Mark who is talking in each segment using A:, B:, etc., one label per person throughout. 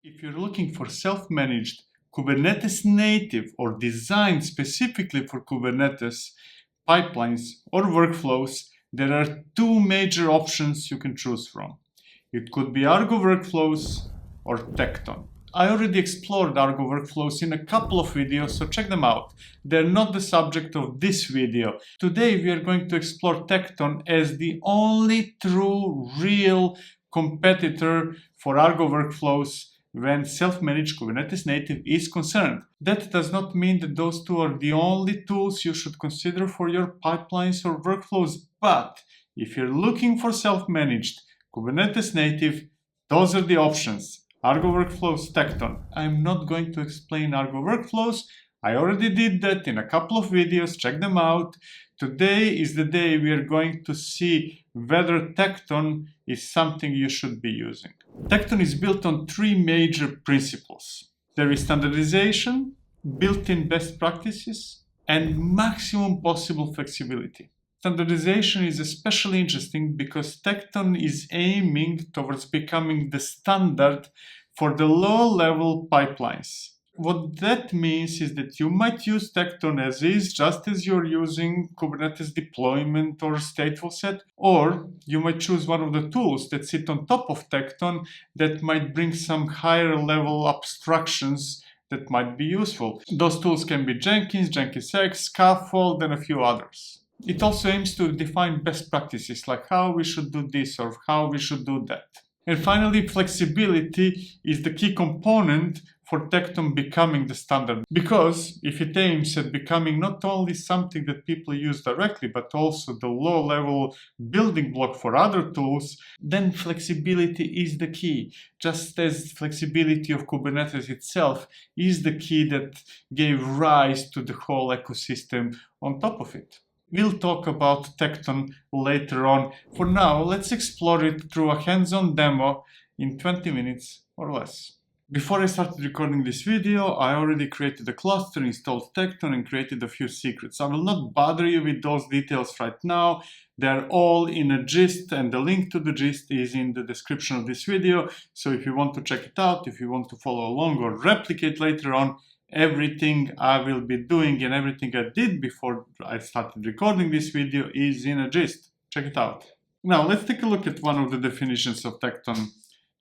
A: If you're looking for self-managed Kubernetes native or designed specifically for Kubernetes pipelines or workflows, there are two major options you can choose from. It could be Argo Workflows or Tekton. I already explored Argo Workflows in a couple of videos, so check them out. They're not the subject of this video. Today we are going to explore Tekton as the only true, real competitor for Argo Workflows when self-managed Kubernetes native is concerned. That does not mean that those two are the only tools you should consider for your pipelines or workflows, but if you're looking for self-managed Kubernetes native, those are the options. Argo Workflows, Tekton. I'm not going to explain Argo Workflows. I already did that in a couple of videos, check them out. Today is the day we are going to see whether Tekton is something you should be using. Tekton is built on three major principles. There is standardization, built-in best practices, and maximum possible flexibility. Standardization is especially interesting because Tekton is aiming towards becoming the standard for the low-level pipelines. What that means is that you might use Tekton as is, just as you're using Kubernetes deployment or stateful set, or you might choose one of the tools that sit on top of Tekton that might bring some higher level abstractions that might be useful. Those tools can be Jenkins, Jenkins-X, Scaffold, and a few others. It also aims to define best practices, like how we should do this or how we should do that. And finally, flexibility is the key component for Tekton becoming the standard, because if it aims at becoming not only something that people use directly, but also the low-level building block for other tools, then flexibility is the key, just as flexibility of Kubernetes itself is the key that gave rise to the whole ecosystem on top of it. We'll talk about Tekton later on. For now, let's explore it through a hands-on demo in 20 minutes or less. Before I started recording this video, I already created a cluster, installed Tekton, and created a few secrets. I will not bother you with those details right now. They're all in a gist, and the link to the gist is in the description of this video. So if you want to check it out, if you want to follow along or replicate later on, everything I will be doing and everything I did before I started recording this video is in a gist. Check it out. Now let's take a look at one of the definitions of Tekton.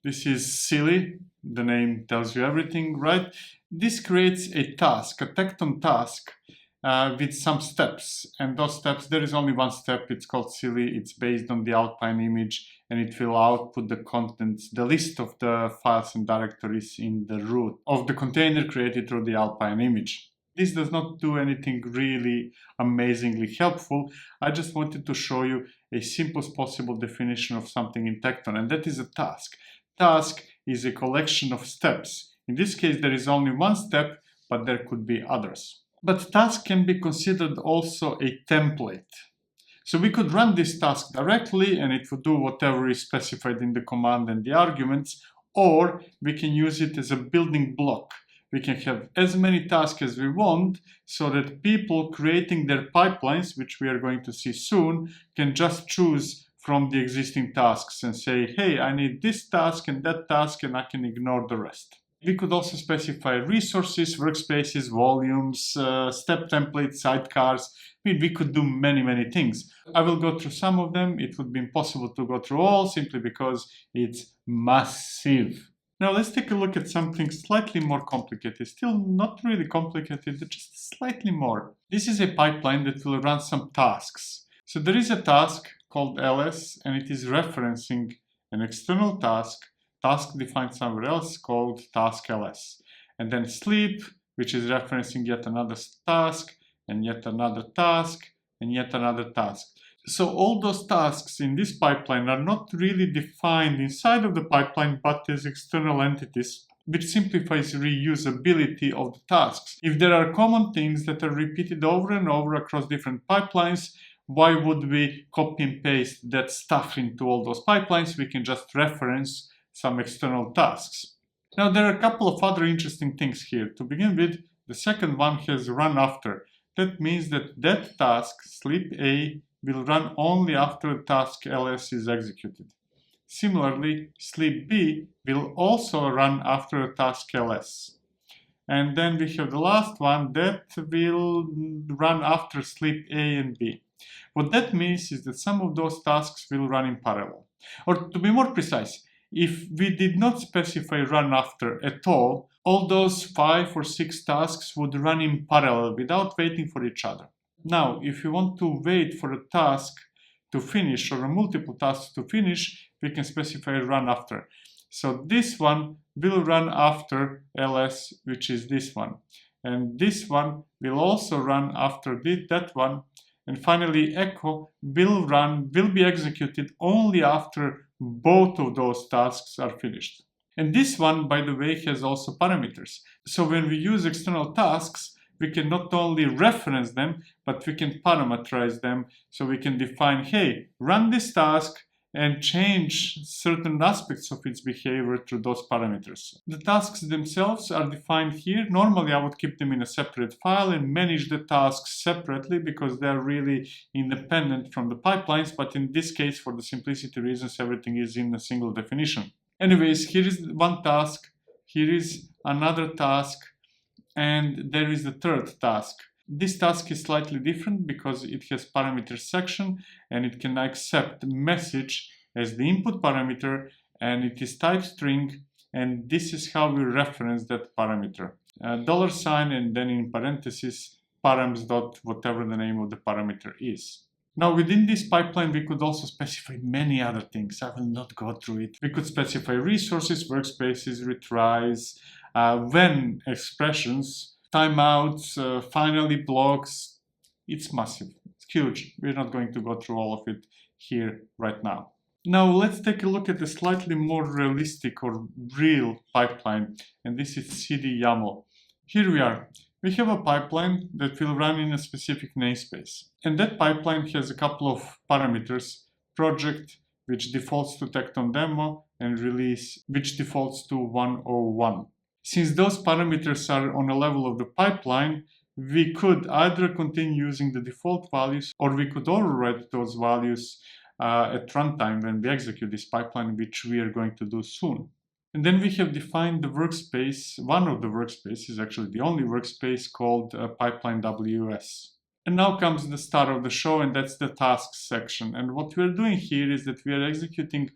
A: This is silly. The name tells you everything, right? This creates a task, a Tekton task with some steps. And those steps, there is only one step. It's called silly. It's based on the Alpine image, and it will output the contents, the list of the files and directories in the root of the container created through the Alpine image. This does not do anything really amazingly helpful. I just wanted to show you a simplest possible definition of something in Tekton, and that is a task. Task is a collection of steps. In this case, there is only one step, but there could be others. But task can be considered also a template. So we could run this task directly and it would do whatever is specified in the command and the arguments, or we can use it as a building block. We can have as many tasks as we want so that people creating their pipelines, which we are going to see soon, can just choose from the existing tasks and say, hey, I need this task and that task, and I can ignore the rest. We could also specify resources, workspaces, volumes, step templates, sidecars. We could do many things. I will go through some of them. It would be impossible to go through all simply because it's massive. Now let's take a look at something slightly more complicated. Still not really complicated, but just slightly more. This is a pipeline that will run some tasks. So there is a task called ls, and it is referencing an external task defined somewhere else called task ls. And then sleep, which is referencing yet another task, and yet another task, and yet another task. So all those tasks in this pipeline are not really defined inside of the pipeline, but as external entities, which simplifies reusability of the tasks. If there are common things that are repeated over and over across different pipelines, why would we copy and paste that stuff into all those pipelines? We can just reference some external tasks. Now there are a couple of other interesting things here. To begin with, the second one has run after. That means that task, sleep A, will run only after task ls is executed. Similarly, sleep B will also run after a task ls. And then we have the last one that will run after sleep A and B. What that means is that some of those tasks will run in parallel. Or to be more precise, if we did not specify run after at all those 5 or 6 tasks would run in parallel without waiting for each other. Now, if you want to wait for a task to finish or multiple tasks to finish, we can specify run after. So this one will run after ls, which is this one. And this one will also run after that one. And finally, echo will be executed only after both of those tasks are finished. And this one, by the way, has also parameters. So when we use external tasks, we can not only reference them, but we can parameterize them. So we can define, hey, run this task and change certain aspects of its behavior through those parameters. The tasks themselves are defined here. Normally, I would keep them in a separate file and manage the tasks separately because they're really independent from the pipelines. But in this case, for the simplicity reasons, everything is in a single definition. Anyways, here is one task, here is another task, and there is the third task. This task is slightly different because it has parameter section and it can accept message as the input parameter, and it is type string, and this is how we reference that parameter. $, and then in parentheses params dot whatever the name of the parameter is. Now within this pipeline we could also specify many other things. I will not go through it. We could specify resources, workspaces, retries, when expressions, timeouts, finally blocks. It's massive, it's huge. We're not going to go through all of it here right now. Now let's take a look at a slightly more realistic or real pipeline, and this is CD YAML. Here we are. We have a pipeline that will run in a specific namespace. And that pipeline has a couple of parameters: project, which defaults to Tekton demo, and release, which defaults to 101. Since those parameters are on a level of the pipeline, we could either continue using the default values, or we could override those values at runtime when we execute this pipeline, which we are going to do soon. And then we have defined the workspace, one of the workspaces, actually the only workspace, called pipeline WS. And now comes the star of the show, and that's the tasks section. And what we're doing here is that we are executing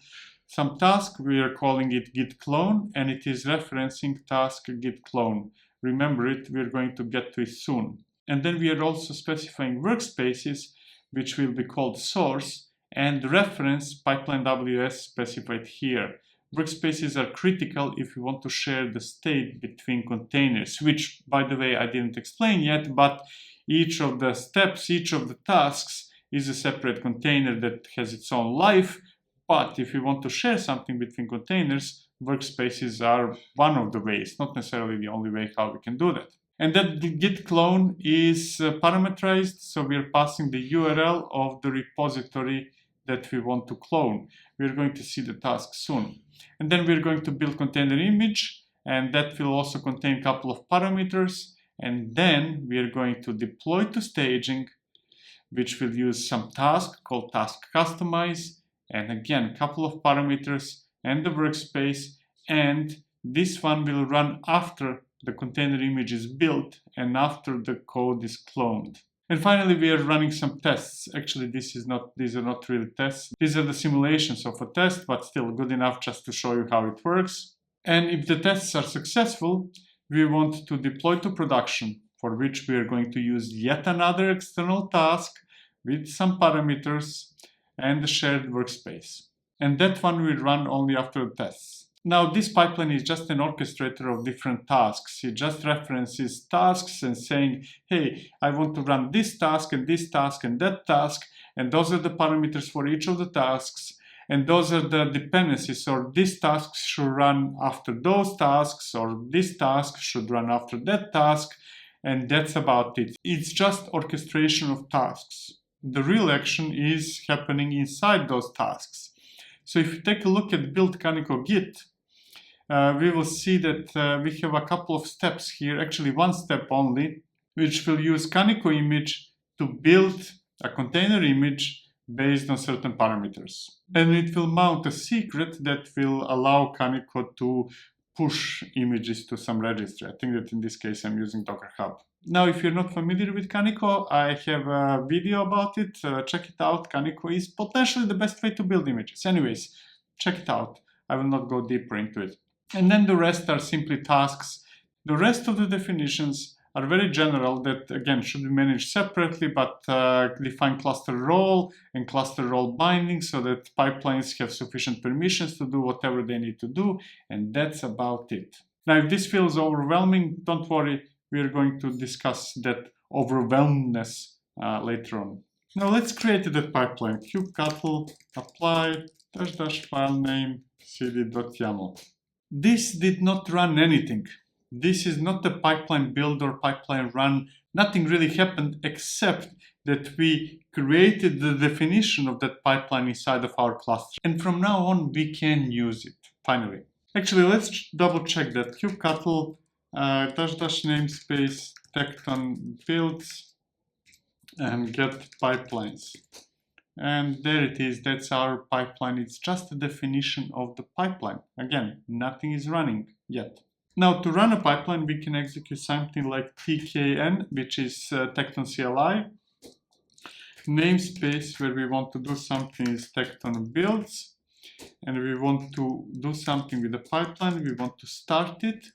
A: some task. We are calling it git clone, and it is referencing task git clone. Remember it, we're going to get to it soon. And then we are also specifying workspaces, which will be called source, and reference pipeline WS specified here. Workspaces are critical if you want to share the state between containers, which, by the way, I didn't explain yet, but each of the steps, each of the tasks is a separate container that has its own life. But if you want to share something between containers, workspaces are one of the ways, not necessarily the only way how we can do that. And that git clone is parameterized, so we're passing the URL of the repository that we want to clone. We're going to see the task soon. And then we're going to build container image, and that will also contain a couple of parameters. And then we are going to deploy to staging, which will use some task called task customize, and again, a couple of parameters and the workspace. And this one will run after the container image is built and after the code is cloned. And finally, we are running some tests. Actually, these are not really tests. These are the simulations of a test, but still good enough just to show you how it works. And if the tests are successful, we want to deploy to production, for which we are going to use yet another external task with some parameters and a shared workspace. And that one will run only after the tests. Now, this pipeline is just an orchestrator of different tasks. It just references tasks and saying, hey, I want to run this task and that task, and those are the parameters for each of the tasks, and those are the dependencies, or this task should run after those tasks, or this task should run after that task, and that's about it. It's just orchestration of tasks. The real action is happening inside those tasks. So if you take a look at build Kaneko Git, we will see that we have a couple of steps here, actually one step only, which will use Kaneko image to build a container image, based on certain parameters. And it will mount a secret that will allow Kaneko to push images to some registry. I think that in this case I'm using Docker Hub. Now, if you're not familiar with Kaneko, I have a video about it. Check it out. Kaneko is potentially the best way to build images. Anyways, check it out. I will not go deeper into it. And then the rest are simply tasks. The rest of the definitions are very general that, again, should be managed separately, but define cluster role and cluster role binding so that pipelines have sufficient permissions to do whatever they need to do, and that's about it. Now, if this feels overwhelming, don't worry, we are going to discuss that overwhelmness later on. Now, let's create that pipeline. kubectl apply -- file name cd.yaml. This did not run anything. This is not a pipeline build or pipeline run. Nothing really happened except that we created the definition of that pipeline inside of our cluster. And from now on, we can use it, finally. Actually, let's double check that. kubectl -- namespace Tekton builds and get pipelines. And there it is, that's our pipeline. It's just a definition of the pipeline. Again, nothing is running yet. Now, to run a pipeline, we can execute something like tkn, which is Tekton CLI. Namespace where we want to do something is Tekton builds. And we want to do something with the pipeline. We want to start it.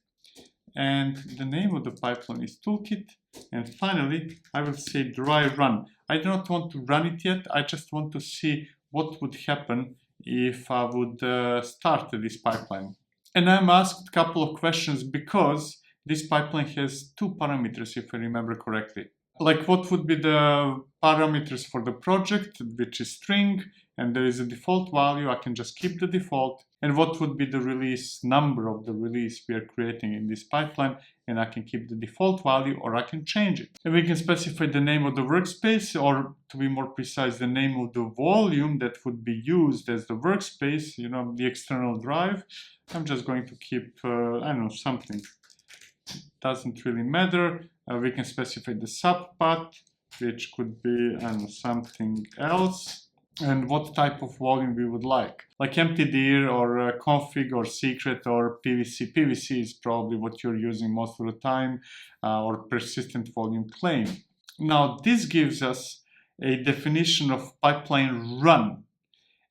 A: And the name of the pipeline is Toolkit. And finally, I will say dry run. I do not want to run it yet. I just want to see what would happen if I would start this pipeline. And I'm asked a couple of questions because this pipeline has two parameters, if I remember correctly. Like, what would be the parameters for the project, which is string, and there is a default value. I can just keep the default. And what would be the release number of the release we are creating in this pipeline, and I can keep the default value or I can change it. And we can specify the name of the workspace, or to be more precise, the name of the volume that would be used as the workspace, you know, the external drive. I'm just going to keep, I don't know, something. Doesn't really matter. We can specify the subpath, which could be, I don't know, something else. And what type of volume we would like empty-dir or config or secret or PVC. PVC is probably what you're using most of the time, or persistent volume claim. Now, this gives us a definition of pipeline run.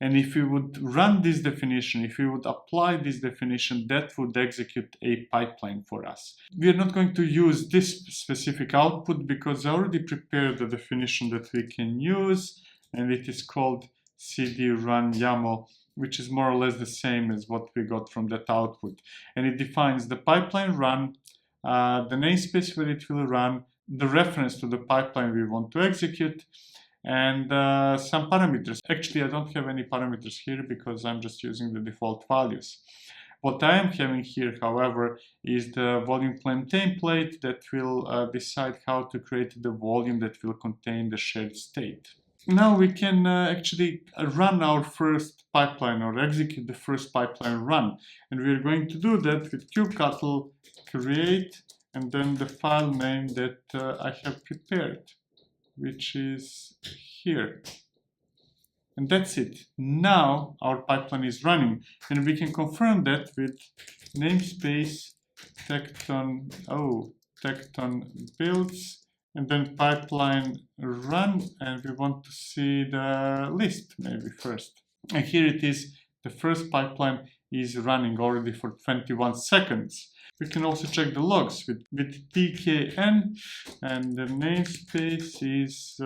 A: And if we would run this definition, if we would apply this definition, that would execute a pipeline for us. We are not going to use this specific output because I already prepared the definition that we can use. And it is called cd run YAML, which is more or less the same as what we got from that output. And it defines the pipeline run, the namespace where it will run, the reference to the pipeline we want to execute, and some parameters. Actually, I don't have any parameters here because I'm just using the default values. What I am having here, however, is the volume claim template that will decide how to create the volume that will contain the shared state. Now we can actually run our first pipeline or execute the first pipeline run. And we're going to do that with kubectl create and then the file name that I have prepared, which is here. And that's it. Now our pipeline is running, and we can confirm that with namespace Tekton builds. And then pipeline run, and we want to see the list maybe first. And here it is, the first pipeline is running already for 21 seconds. We can also check the logs with tkn, and the namespace is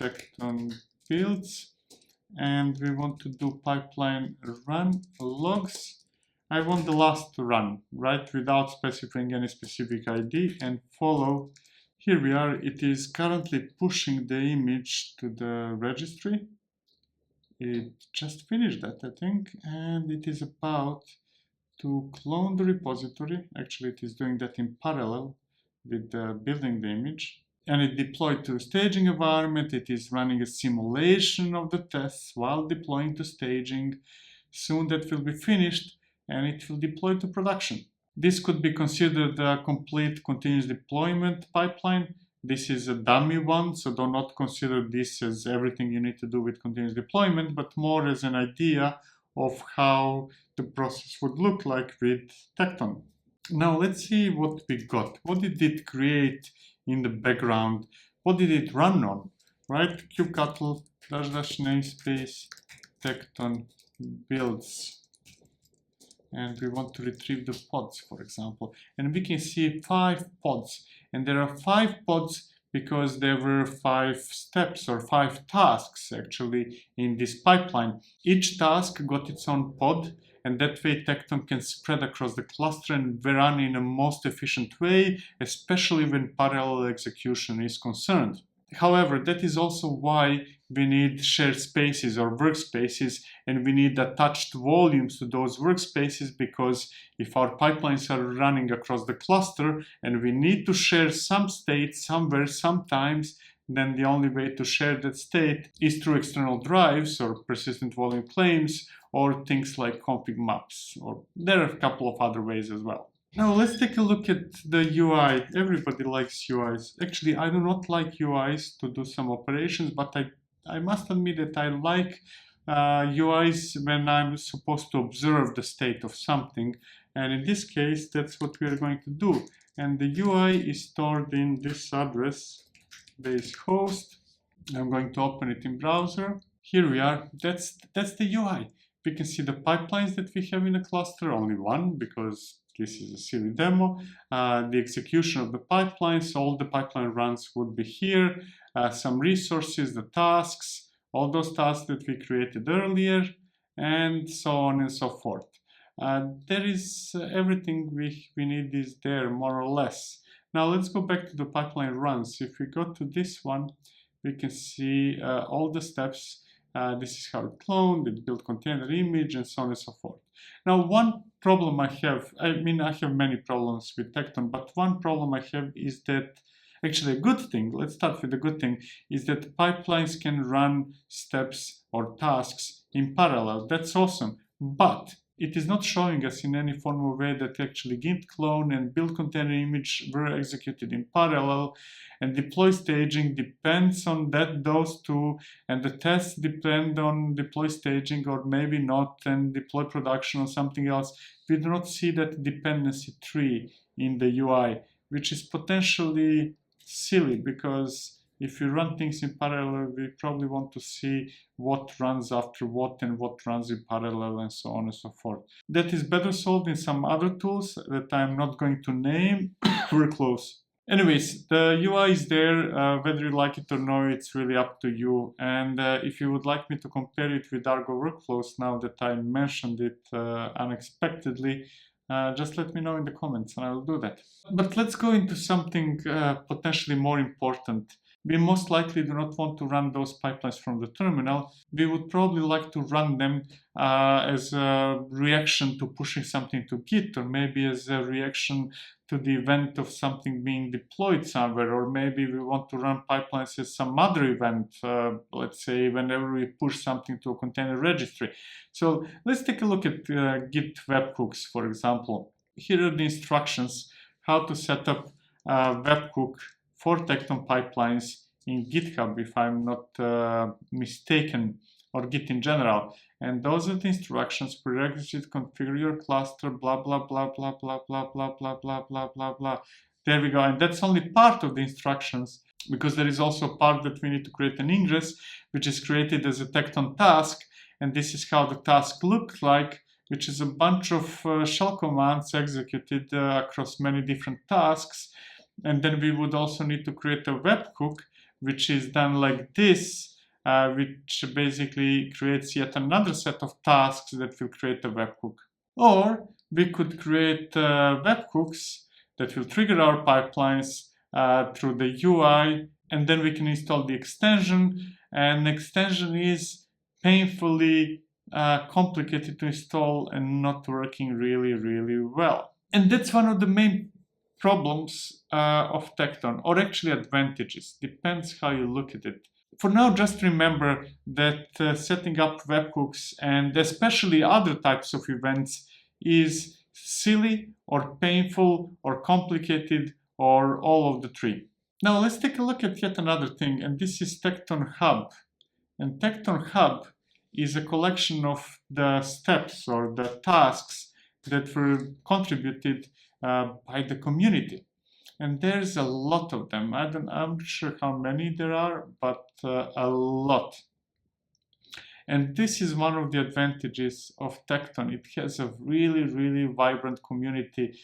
A: Tekton builds, and we want to do pipeline run logs. I want the last run, right, without specifying any specific ID, and follow. Here we are, it is currently pushing the image to the registry. It just finished that, I think, and it is about to clone the repository. Actually, it is doing that in parallel with building the image. And it deployed to staging environment. It is running a simulation of the tests while deploying to staging. Soon that will be finished, and it will deploy to production. This could be considered a complete continuous deployment pipeline, This is a dummy one, so do not consider this as everything you need to do with continuous deployment, but more as an idea of how the process would look like with Tekton. Now let's see what we got. What did it create in the background? What did it run on? Right? kubectl -- namespace Tekton builds. And we want to retrieve the pods, for example. And we can see 5 pods. And there are 5 pods because there were 5 steps or 5 tasks actually in this pipeline. Each task got its own pod, and that way Tekton can spread across the cluster and run in a most efficient way, especially when parallel execution is concerned. However, that is also why we need shared spaces or workspaces, and we need attached volumes to those workspaces, because if our pipelines are running across the cluster and we need to share some state somewhere sometimes, then the only way to share that state is through external drives or persistent volume claims or things like config maps, or there are a couple of other ways as well. Now let's take a look at the UI. Everybody likes UIs. Actually, I do not like UIs to do some operations, but I must admit that I like UIs when I'm supposed to observe the state of something. And in this case, that's what we are going to do. And the UI is stored in this address, base host. I'm going to open it in browser. Here we are. That's the UI. We can see the pipelines that we have in a cluster, only one, because this is a silly demo. The execution of the pipelines, all the pipeline runs would be here. Some resources, the tasks, all those tasks that we created earlier, and so on and so forth. There is everything we need is there, more or less. Now let's go back to the pipeline runs. If we go to this one, we can see all the steps. This is how it cloned, it built container image, and so on and so forth. Now, one problem I have many problems with Tekton, but one problem I have is that, actually a good thing, let's start with the good thing, is that pipelines can run steps or tasks in parallel. That's awesome, but it is not showing us in any formal way that actually git clone and build container image were executed in parallel, and deploy staging depends on those two, and the tests depend on deploy staging or maybe not, and deploy production or something else. We do not see that dependency tree in the UI, which is potentially silly, because if you run things in parallel, we probably want to see what runs after what and what runs in parallel and so on and so forth. That is better solved in some other tools that I'm not going to name. We're close. Anyways, the UI is there. Whether you like it or not, it's really up to you. And if you would like me to compare it with Argo workflows, now that I mentioned it unexpectedly, just let me know in the comments and I will do that. But let's go into something potentially more important. We most likely do not want to run those pipelines from the terminal. We would probably like to run them as a reaction to pushing something to Git, or maybe as a reaction to the event of something being deployed somewhere, or maybe we want to run pipelines as some other event, let's say whenever we push something to a container registry. So let's take a look at Git webhooks, for example. Here are the instructions how to set up a webhook for Tekton pipelines in GitHub, if I'm not mistaken, or Git in general. And those are the instructions: prerequisite, configure your cluster, blah, blah, blah, blah, blah, blah, blah, blah, blah, blah, blah, blah. There we go. And that's only part of the instructions, because there is also a part that we need to create an ingress, which is created as a Tekton task. And this is how the task looks like, which is a bunch of shell commands executed across many different tasks. And then we would also need to create a webhook, which is done like this, which basically creates yet another set of tasks that will create a webhook. Or we could create webhooks that will trigger our pipelines through the UI, and then we can install the extension. And the extension is painfully complicated to install and not working really, really well. And that's one of the main problems of Tekton, or actually advantages, depends how you look at it. For now, just remember that setting up webhooks, and especially other types of events, is silly or painful or complicated or all of the three. Now let's take a look at yet another thing, and this is Tekton Hub. And Tekton Hub is a collection of the steps or the tasks that were contributed by the community. And there's a lot of them. I'm not sure how many there are, but a lot. And this is one of the advantages of Tekton. It has a really, really vibrant community.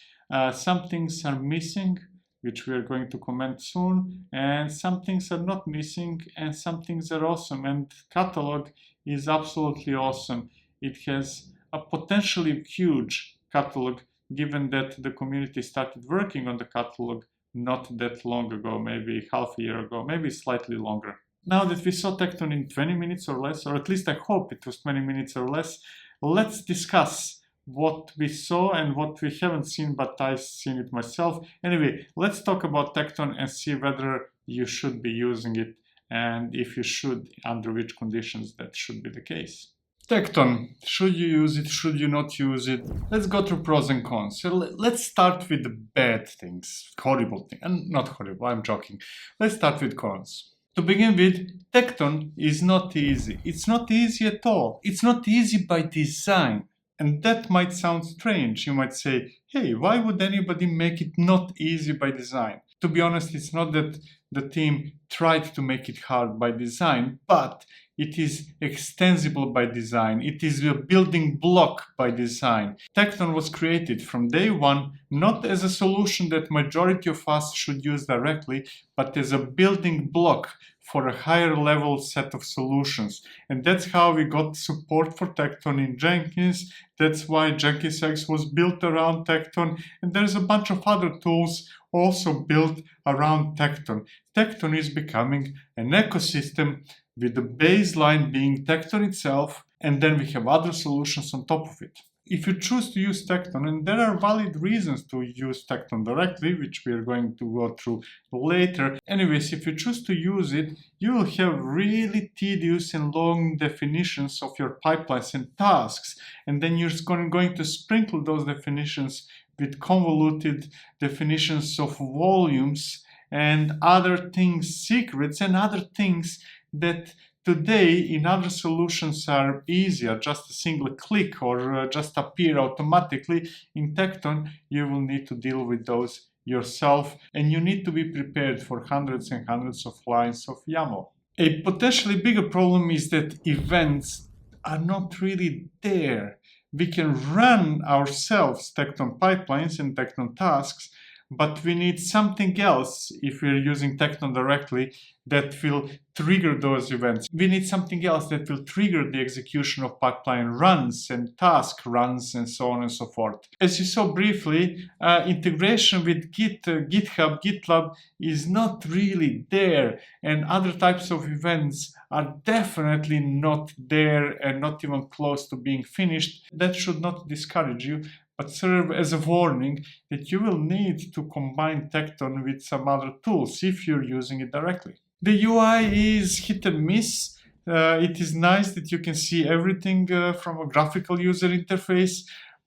A: Some things are missing, which we are going to comment soon, and some things are not missing, and some things are awesome. And catalog is absolutely awesome. It has a potentially huge catalog, given that the community started working on the catalog not that long ago, maybe half a year ago, maybe slightly longer. Now that we saw Tekton in 20 minutes or less, or at least I hope it was 20 minutes or less, let's discuss what we saw and what we haven't seen, but I've seen it myself. Anyway, let's talk about Tekton and see whether you should be using it, and if you should, under which conditions that should be the case. Tekton, should you use it, should you not use it? Let's go through pros and cons. So let's start with the bad things, horrible things, and not horrible, I'm joking. Let's start with cons. To begin with, Tekton is not easy. It's not easy at all. It's not easy by design. And that might sound strange. You might say, hey, why would anybody make it not easy by design? To be honest, it's not that the team tried to make it hard by design, but it is extensible by design. It is a building block by design. Tekton was created from day one, not as a solution that majority of us should use directly, but as a building block for a higher level set of solutions. And that's how we got support for Tekton in Jenkins. That's why Jenkins X was built around Tekton. And there's a bunch of other tools also built around Tekton. Tekton is becoming an ecosystem with the baseline being Tekton itself, and then we have other solutions on top of it. If you choose to use Tekton, and there are valid reasons to use Tekton directly, which we are going to go through later. Anyways, if you choose to use it, you will have really tedious and long definitions of your pipelines and tasks, and then you're going to sprinkle those definitions with convoluted definitions of volumes and other things, secrets and other things that today in other solutions are easier, just a single click or just appear automatically. In Tekton, you will need to deal with those yourself, and you need to be prepared for hundreds and hundreds of lines of YAML. A potentially bigger problem is that events are not really there. We can run ourselves Tekton pipelines and Tekton tasks, but we need something else if we're using Tekton directly that will trigger those events. We need something else that will trigger the execution of pipeline runs and task runs and so on and so forth. As you saw briefly, integration with Git, GitHub, GitLab is not really there, and other types of events are definitely not there and not even close to being finished. That should not discourage you, but serve as a warning that you will need to combine Tekton with some other tools if you're using it directly. The UI is hit and miss. It is nice that you can see everything from a graphical user interface,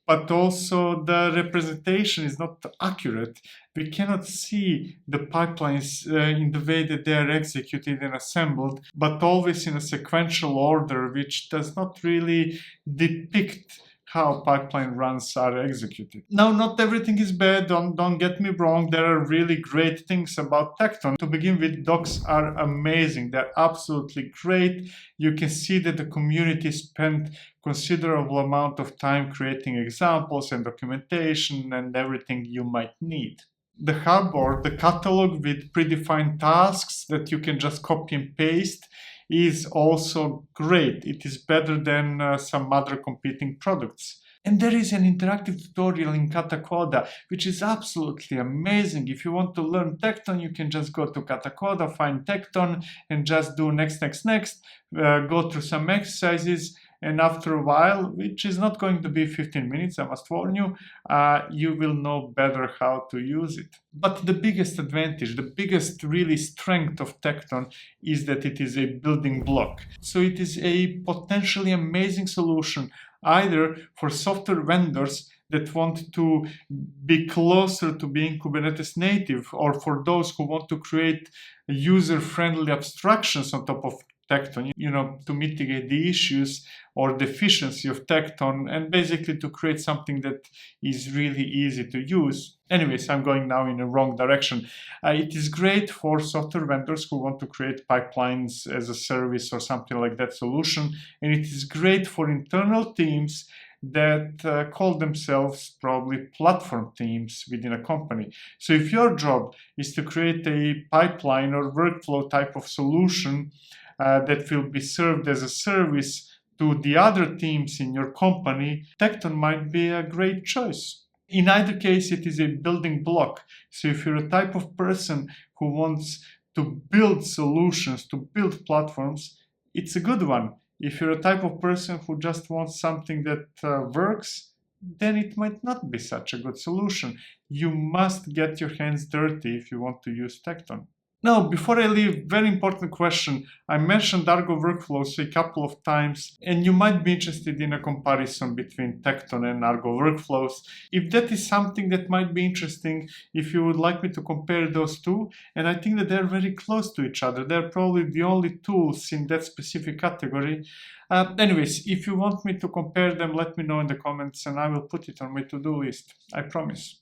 A: but also the representation is not accurate. We cannot see the pipelines in the way that they are executed and assembled, but always in a sequential order, which does not really depict how pipeline runs are executed. Now, not everything is bad, don't get me wrong, there are really great things about Tekton. To begin with, docs are amazing, they're absolutely great. You can see that the community spent considerable amount of time creating examples and documentation and everything you might need. The hub or the catalog with predefined tasks that you can just copy and paste is also great. It is better than some other competing products. And there is an interactive tutorial in Katacoda, which is absolutely amazing. If you want to learn Tekton, you can just go to Katacoda, find Tekton, and just do next, go through some exercises. And after a while, which is not going to be 15 minutes, I must warn you, you will know better how to use it. But the biggest advantage, the biggest really strength of Tekton is that it is a building block. So it is a potentially amazing solution either for software vendors that want to be closer to being Kubernetes native, or for those who want to create user-friendly abstractions on top of Tekton, to mitigate the issues or deficiency of Tekton, and basically to create something that is really easy to use. Anyways, I'm going now in the wrong direction. It is great for software vendors who want to create pipelines as a service or something like that solution, and it is great for internal teams that call themselves probably platform teams within a company. So if your job is to create a pipeline or workflow type of solution that will be served as a service to the other teams in your company, Tekton might be a great choice. In either case, it is a building block. So if you're a type of person who wants to build solutions, to build platforms, it's a good one. If you're a type of person who just wants something that works, then it might not be such a good solution. You must get your hands dirty if you want to use Tekton. Now, before I leave, very important question. I mentioned Argo workflows a couple of times, and you might be interested in a comparison between Tekton and Argo workflows. If that is something that might be interesting, if you would like me to compare those two, and I think that they're very close to each other. They're probably the only tools in that specific category. Anyways, if you want me to compare them, let me know in the comments and I will put it on my to-do list. I promise.